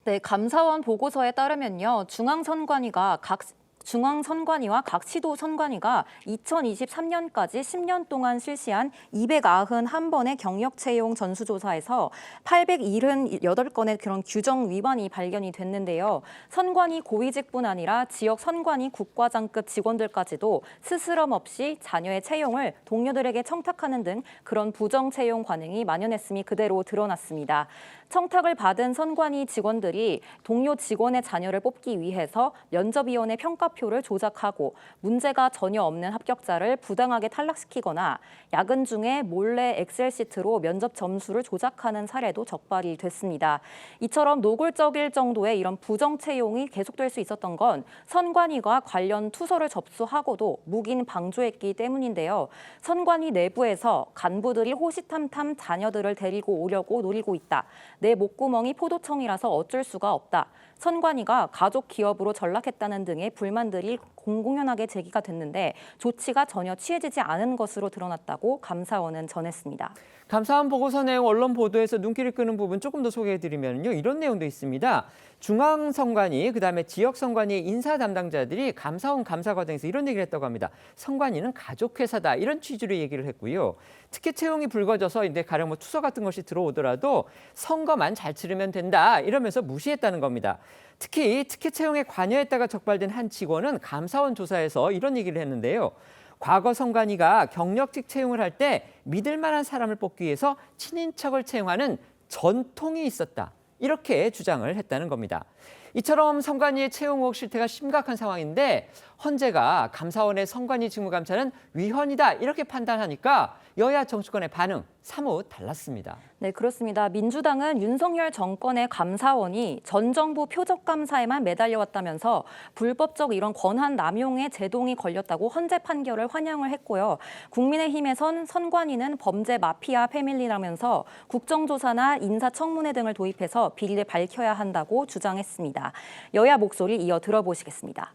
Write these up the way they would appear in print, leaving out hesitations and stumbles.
네, 감사원 보고서에 따르면요. 중앙선관위와 각 시도 선관위가 2023년까지 10년 동안 실시한 291번의 경력 채용 전수조사에서 878건의 그런 규정 위반이 발견이 됐는데요. 선관위 고위직뿐 아니라 지역 선관위 국과장급 직원들까지도 스스럼 없이 자녀의 채용을 동료들에게 청탁하는 등 그런 부정 채용 관행이 만연했음이 그대로 드러났습니다. 청탁을 받은 선관위 직원들이 동료 직원의 자녀를 뽑기 위해서 면접위원회 평가표를 조작하고 문제가 전혀 없는 합격자를 부당하게 탈락시키거나 야근 중에 몰래 엑셀 시트로 면접 점수를 조작하는 사례도 적발이 됐습니다. 이처럼 노골적일 정도의 이런 부정 채용이 계속될 수 있었던 건 선관위가 관련 투서를 접수하고도 묵인 방조했기 때문인데요. 선관위 내부에서 간부들이 호시탐탐 자녀들을 데리고 오려고 노리고 있다. 내 목구멍이 포도청이라서 어쩔 수가 없다. 선관위가 가족 기업으로 전락했다는 등의 불만들이 공공연하게 제기가 됐는데 조치가 전혀 취해지지 않은 것으로 드러났다고 감사원은 전했습니다. 감사원 보고서 내용 언론 보도에서 눈길을 끄는 부분 조금 더 소개해드리면요. 이런 내용도 있습니다. 중앙선관위, 그다음에 지역선관위 인사 담당자들이 감사원 감사 과정에서 이런 얘기를 했다고 합니다. 선관위는 가족회사다. 이런 취지로 얘기를 했고요. 특히 채용이 불거져서 이제 가령 뭐 투서 같은 것이 들어오더라도 선거만 잘 치르면 된다. 이러면서 무시했다는 겁니다. 특히 채용에 관여했다가 적발된 한 직원은 감사원 조사에서 이런 얘기를 했는데요. 과거 선관위가 경력직 채용을 할 때 믿을 만한 사람을 뽑기 위해서 친인척을 채용하는 전통이 있었다. 이렇게 주장을 했다는 겁니다. 이처럼 선관위의 채용 의혹 실태가 심각한 상황인데 헌재가 감사원의 선관위 직무감찰은 위헌이다 이렇게 판단하니까 여야 정치권의 반응 사뭇 달랐습니다. 네, 그렇습니다. 민주당은 윤석열 정권의 감사원이 전 정부 표적감사에만 매달려왔다면서 불법적 이런 권한 남용에 제동이 걸렸다고 헌재 판결을 환영을 했고요. 국민의힘에선 선관위는 범죄 마피아 패밀리라면서 국정조사나 인사청문회 등을 도입해서 비리를 밝혀야 한다고 주장했습니다. 여야 목소리 이어 들어보시겠습니다.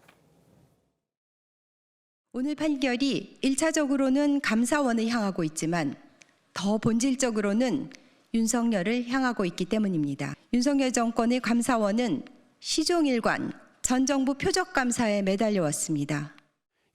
오늘 판결이 1차적으로는 감사원을 향하고 있지만 더 본질적으로는 윤석열을 향하고 있기 때문입니다. 윤석열 정권의 감사원은 시종일관 전 정부 표적감사에 매달려왔습니다.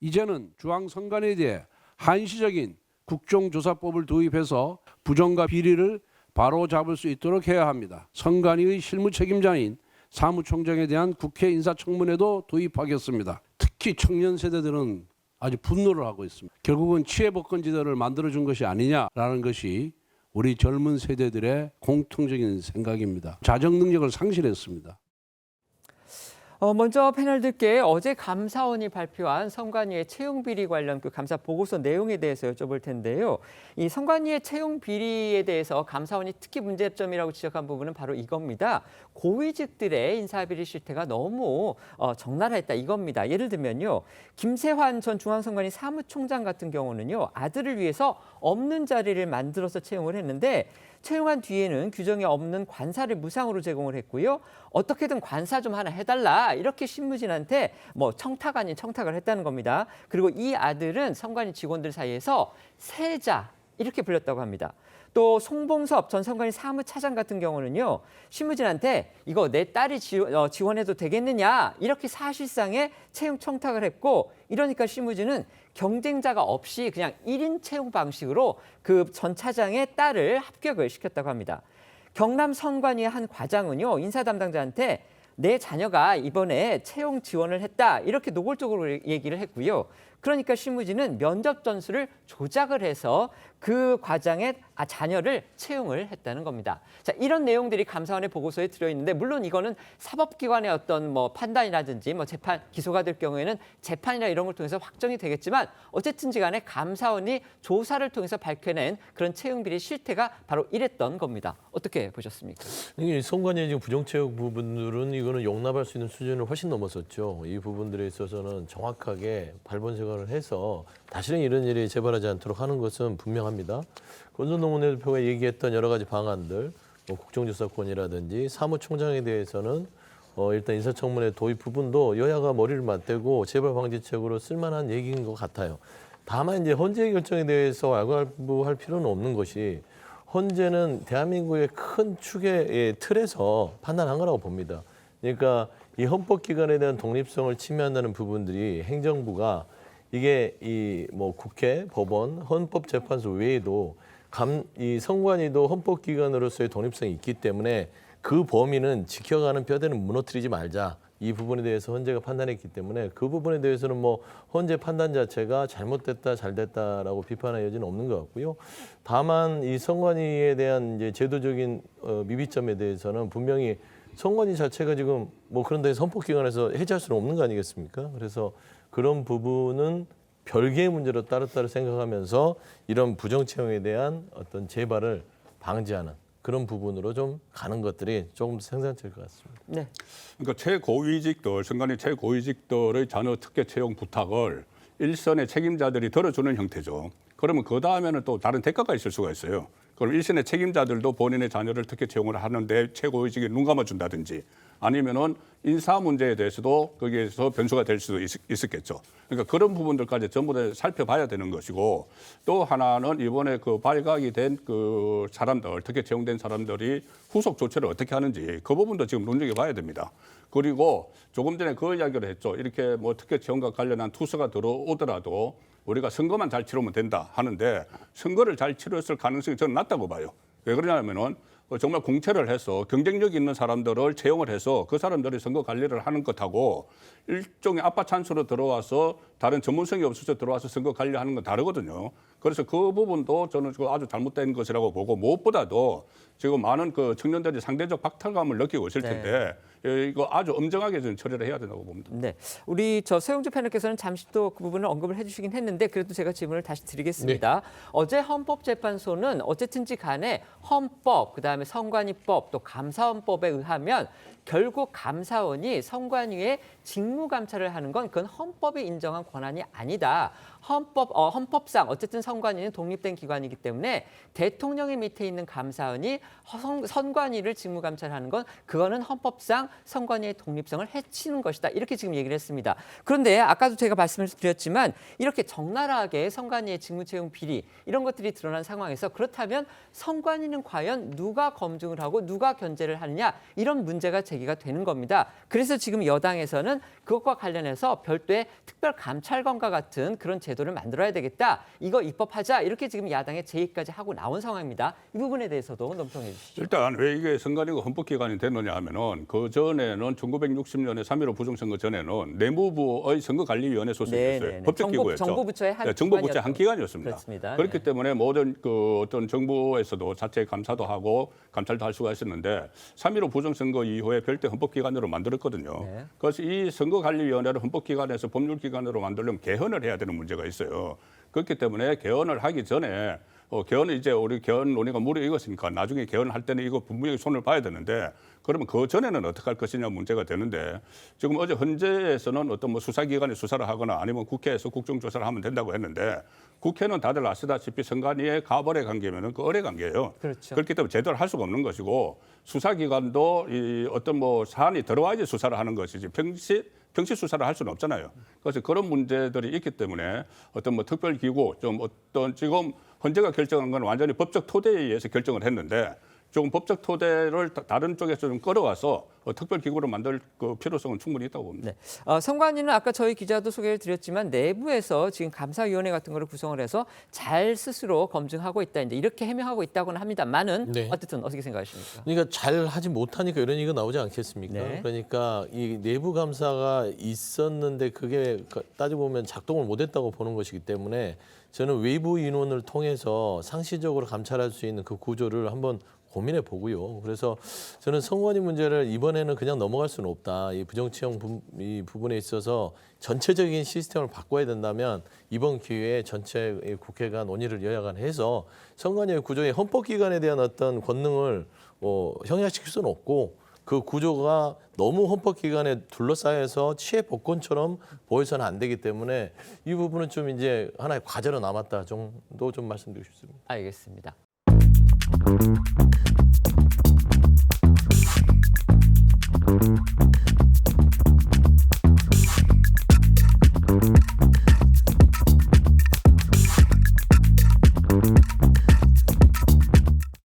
이제는 중앙선관위에 대해 한시적인 국정조사법을 도입해서 부정과 비리를 바로잡을 수 있도록 해야 합니다. 선관위의 실무 책임자인 사무총장에 대한 국회 인사청문회도 도입하겠습니다. 특히 청년 세대들은 아주 분노를 하고 있습니다. 결국은 치해복권지대를 만들어준 것이 아니냐라는 것이 우리 젊은 세대들의 공통적인 생각입니다. 자정 능력을 상실했습니다. 먼저 패널들께 어제 감사원이 발표한 선관위의 채용 비리 관련 그 감사 보고서 내용에 대해서 여쭤볼 텐데요. 이 선관위의 채용 비리에 대해서 감사원이 특히 문제점이라고 지적한 부분은 바로 이겁니다. 고위직들의 인사비리 실태가 너무 적나라했다 이겁니다. 예를 들면요. 김세환 전 중앙선관위 사무총장 같은 경우는요. 아들을 위해서 없는 자리를 만들어서 채용을 했는데 채용한 뒤에는 규정이 없는 관사를 무상으로 제공을 했고요. 어떻게든 관사 좀 하나 해달라 이렇게 신무진한테 뭐 청탁 아닌 청탁을 했다는 겁니다. 그리고 이 아들은 선관위 직원들 사이에서 세자 이렇게 불렸다고 합니다. 또 송봉섭 전 선관위 사무차장 같은 경우는요. 신무진한테 이거 내 딸이 지원해도 되겠느냐 이렇게 사실상의 채용 청탁을 했고 이러니까 신무진은 경쟁자가 없이 그냥 1인 채용 방식으로 그 전 차장의 딸을 합격을 시켰다고 합니다. 경남 선관위의 한 과장은요. 인사 담당자한테 내 자녀가 이번에 채용 지원을 했다 이렇게 노골적으로 얘기를 했고요. 그러니까 신무진은 면접 전수를 조작을 해서 그 과장의 자녀를 채용을 했다는 겁니다. 자, 이런 내용들이 감사원의 보고서에 들어있는데 물론 이거는 사법기관의 어떤 뭐 판단이라든지 뭐 재판 기소가 될 경우에는 재판이나 이런 걸 통해서 확정이 되겠지만 어쨌든지 간에 감사원이 조사를 통해서 밝혀낸 그런 채용 비리 실태가 바로 이랬던 겁니다. 어떻게 보셨습니까? 이게 선관위의 지금 부정채용 부분들은 이거는 용납할 수 있는 수준을 훨씬 넘었었죠. 이 부분들에 있어서는 정확하게 발본색원을 해서 다시는 이런 일이 재발하지 않도록 하는 것은 분명합니다. 권선동 원내대표가 얘기했던 여러 가지 방안들, 뭐 국정조사권이라든지 사무총장에 대해서는 일단 인사청문회 도입 부분도 여야가 머리를 맞대고 재발 방지책으로 쓸만한 얘기인 것 같아요. 다만 이제 헌재 결정에 대해서 알고할 필요는 없는 것이 헌재는 대한민국의 큰 축의 틀에서 판단한 거라고 봅니다. 그러니까 이 헌법기관에 대한 독립성을 침해한다는 부분들이 행정부가 이게 이 뭐 국회, 법원, 헌법재판소 외에도 이 선관위도 헌법기관으로서의 독립성이 있기 때문에 그 범위는 지켜가는 뼈대는 무너뜨리지 말자. 이 부분에 대해서 헌재가 판단했기 때문에 그 부분에 대해서는 뭐 헌재 판단 자체가 잘못됐다, 잘됐다라고 비판할 여지는 없는 것 같고요. 다만 이 선관위에 대한 이제 제도적인 미비점에 대해서는 분명히 선관위 자체가 지금 뭐 그런 데서 헌법기관에서 해제할 수는 없는 거 아니겠습니까? 그래서 그런 부분은 별개의 문제로 따로따로 생각하면서 이런 부정채용에 대한 어떤 재발을 방지하는 그런 부분으로 좀 가는 것들이 조금 생산될 것 같습니다. 네. 그러니까 최고위직들, 선관위 최고위직들의 자녀 특혜 채용 부탁을 일선의 책임자들이 들어주는 형태죠. 그러면 그 다음에는 또 다른 대가가 있을 수가 있어요. 그럼 일선의 책임자들도 본인의 자녀를 특혜 채용을 하는데 최고위직이 눈 감아준다든지 아니면은 인사 문제에 대해서도 거기에서 변수가 될 수도 있었겠죠. 그러니까 그런 부분들까지 전부 다 살펴봐야 되는 것이고 또 하나는 이번에 그 발각이 된 그 사람들, 특히 채용된 사람들이 후속 조치를 어떻게 하는지 그 부분도 지금 눈여겨봐야 됩니다. 그리고 조금 전에 그 이야기를 했죠. 이렇게 뭐 특혜 채용과 관련한 투서가 들어오더라도 우리가 선거만 잘 치르면 된다 하는데 선거를 잘 치렀을 가능성이 저는 낮다고 봐요. 왜 그러냐면은 정말 공채를 해서 경쟁력 있는 사람들을 채용을 해서 그 사람들이 선거 관리를 하는 것하고 일종의 아빠 찬스로 들어와서 다른 전문성이 없어서 들어와서 선거 관리하는 건 다르거든요. 그래서 그 부분도 저는 아주 잘못된 것이라고 보고 무엇보다도 지금 많은 그 청년들이 상대적 박탈감을 느끼고 있을 텐데 이거 아주 엄정하게 좀 처리를 해야 된다고 봅니다. 네, 우리 저 서영주 패널께서는 잠시 또 그 부분을 언급을 해주시긴 했는데 그래도 제가 질문을 다시 드리겠습니다. 어제 헌법재판소는 어쨌든지 간에 헌법, 그다음에 선관위법, 또 감사원법에 의하면 결국 감사원이 선관위의 직무 감찰을 하는 건 그건 헌법이 인정한 권한이 아니다. 헌법상 어쨌든 선관위는 독립된 기관이기 때문에 대통령의 밑에 있는 감사원이 선관위를 직무 감찰하는 건 그거는 헌법상 선관위의 독립성을 해치는 것이다. 이렇게 지금 얘기를 했습니다. 그런데 아까도 제가 말씀을 드렸지만 이렇게 적나라하게 선관위의 직무 채용 비리 이런 것들이 드러난 상황에서 그렇다면 선관위는 과연 누가 검증을 하고 누가 견제를 하느냐 이런 문제가 제기가 되는 겁니다. 그래서 지금 여당에서는 그것과 관련해서 별도의 특별 감찰관과 같은 그런 제도를 만들어야 되겠다. 이거 입법하자. 이렇게 지금 야당에 제의까지 하고 나온 상황입니다. 이 부분에 대해서도 논평해 주시죠. 일단 왜 이게 선관위가 헌법기관이 됐느냐 하면은 그 전에는 1960년에 3.15 부정선거 전에는 내무부의 선거관리위원회 소속이었어요. 법적기구였죠. 정부부처의 한 정부부처의 한 기관이었습니다. 그렇습니다. 그렇기 때문에 모든 그 어떤 정부에서도 자체 감사도 하고 감찰도 할 수가 있었는데 3.15 부정선거 이후에 별도 헌법기관으로 만들었거든요. 그래서 이 선거관리위원회를 헌법기관에서 법률기관으로 만들려면 개헌을 해야 되는 문제가 있어요. 그렇기 때문에 개헌을 하기 전에 개헌은 이제 우리 개헌 논의가 무르익었으니까 나중에 개헌할 때는 이거 분명히 손을 봐야 되는데 그러면 그 전에는 어떻게 할 것이냐 문제가 되는데 지금 어제 헌재에서는 어떤 뭐 수사기관이 수사를 하거나 아니면 국회에서 국정조사를 하면 된다고 했는데 국회는 다들 아시다시피 선관위의 가벌의 관계면은 그 어뢰 관계예요. 그렇죠. 그렇기 때문에 제대로 할 수가 없는 것이고 수사기관도 이 어떤 뭐 사안이 들어와야지 수사를 하는 것이지 평시 수사를 할 수는 없잖아요. 그래서 그런 문제들이 있기 때문에 어떤 뭐 특별기구 좀 어떤 지금 헌재가 결정한 건 완전히 법적 토대에 의해서 결정을 했는데 조금 법적 토대를 다른 쪽에서 좀 끌어와서 특별기구를 만들 그 필요성은 충분히 있다고 봅니다. 네. 선관위는 아까 저희 기자도 소개를 드렸지만 내부에서 지금 감사위원회 같은 거를 구성을 해서 잘 스스로 검증하고 있다. 이제 이렇게 해명하고 있다고는 합니다만은 어쨌든 어떻게 생각하십니까? 그러니까 잘 하지 못하니까 이런 얘기가 나오지 않겠습니까? 네. 그러니까 이 내부 감사가 있었는데 그게 따지고 보면 작동을 못했다고 보는 것이기 때문에 저는 외부 인원을 통해서 상시적으로 감찰할 수 있는 그 구조를 한번 고민해 보고요. 그래서 저는 선관위 문제를 이번에는 그냥 넘어갈 수는 없다. 이 부정채용 이 부분에 있어서 전체적인 시스템을 바꿔야 된다면 이번 기회에 전체 국회가 논의를 여야간해서 선관위의 구조의 헌법기관에 대한 어떤 권능을 형해시킬 수는 없고 그 구조가 너무 헌법기관에 둘러싸여서 치해복권처럼 보여서는 안 되기 때문에 이 부분은 좀 이제 하나의 과제로 남았다 정도 좀 말씀드리고 싶습니다. 알겠습니다.